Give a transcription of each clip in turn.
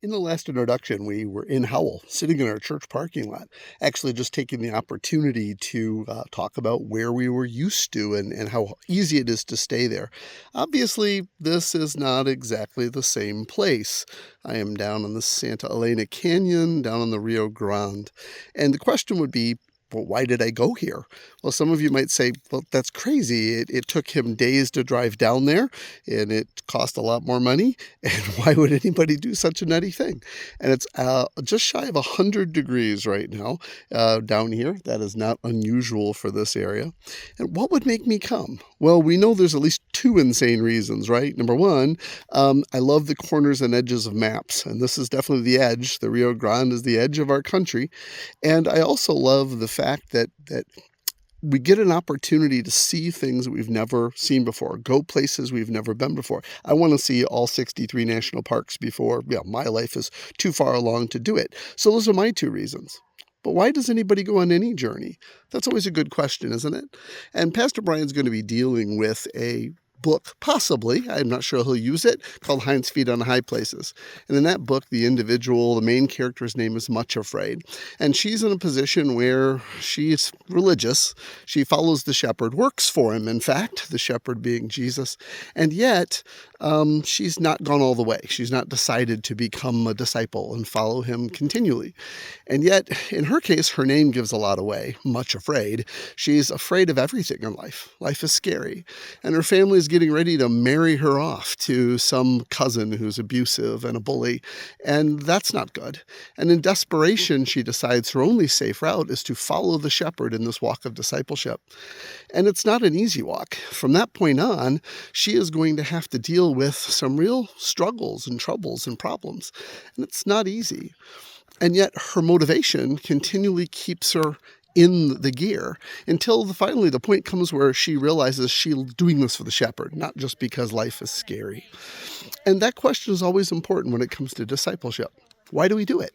In the last introduction, we were in Howell, sitting in our church parking lot, actually just taking the opportunity to talk about where we were used to and how easy it is to stay there. Obviously, this is not exactly the same place. I am down in the Santa Elena Canyon, down in the Rio Grande. And the question would be, well, why did I go here? Well, some of you might say, well, that's crazy. It took him days to drive down there, and it cost a lot more money. And why would anybody do such a nutty thing? And it's just shy of 100 degrees right now down here. That is not unusual for this area. And what would make me come? Well, we know there's at least two insane reasons, right? Number one, I love the corners and edges of maps. And this is definitely the edge. The Rio Grande is the edge of our country. And I also love the fact that we get an opportunity to see things that we've never seen before, go places we've never been before. I want to see all 63 national parks before my life is too far along to do it. So those are my two reasons. But why does anybody go on any journey? That's always a good question, isn't it? And Pastor Brian's going to be dealing with a book, possibly, I'm not sure he'll use it, called Hind's Feet on High Places. And in that book, the main character's name is Much Afraid. And she's in a position where she's religious. She follows the shepherd, works for him, in fact, the shepherd being Jesus. And yet, she's not gone all the way. She's not decided to become a disciple and follow him continually. And yet, in her case, her name gives a lot away, Much Afraid. She's afraid of everything in life. Life is scary. And her family is getting ready to marry her off to some cousin who's abusive and a bully, and that's not good. And in desperation, she decides her only safe route is to follow the shepherd in this walk of discipleship. And it's not an easy walk. From that point on, she is going to have to deal with some real struggles and troubles and problems, and it's not easy. And yet her motivation continually keeps her in the gear until finally the point comes where she realizes she's doing this for the shepherd, not just because life is scary. And that question is always important when it comes to discipleship. Why do we do it?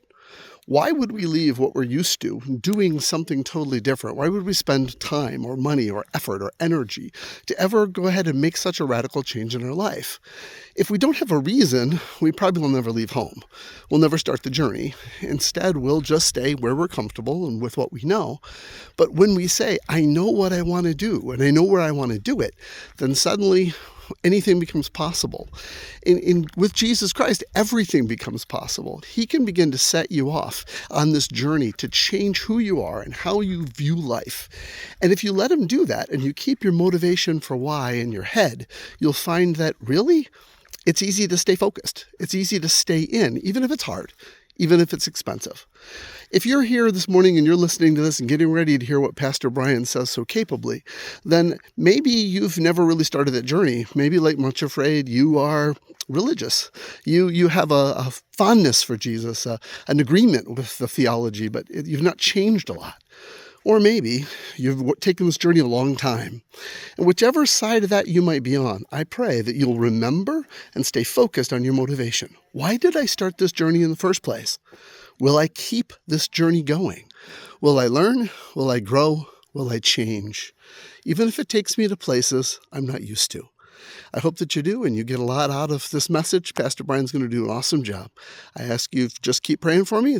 Why would we leave what we're used to doing something totally different? Why would we spend time or money or effort or energy to ever go ahead and make such a radical change in our life? If we don't have a reason, we probably will never leave home. We'll never start the journey. Instead, we'll just stay where we're comfortable and with what we know. But when we say, I know what I want to do and I know where I want to do it, then suddenly anything becomes possible. With Jesus Christ, everything becomes possible. He can begin to set you off on this journey to change who you are and how you view life. And if you let him do that and you keep your motivation for why in your head, you'll find that really, it's easy to stay focused. It's easy to stay in, even if it's hard, even if it's expensive. If you're here this morning and you're listening to this and getting ready to hear what Pastor Brian says so capably, then maybe you've never really started that journey. Maybe, like Much Afraid, you are religious. You have a fondness for Jesus, an agreement with the theology, but you've not changed a lot. Or maybe you've taken this journey a long time. And whichever side of that you might be on, I pray that you'll remember and stay focused on your motivation. Why did I start this journey in the first place? Will I keep this journey going? Will I learn? Will I grow? Will I change? Even if it takes me to places I'm not used to. I hope that you do and you get a lot out of this message. Pastor Brian's going to do an awesome job. I ask you to just keep praying for me.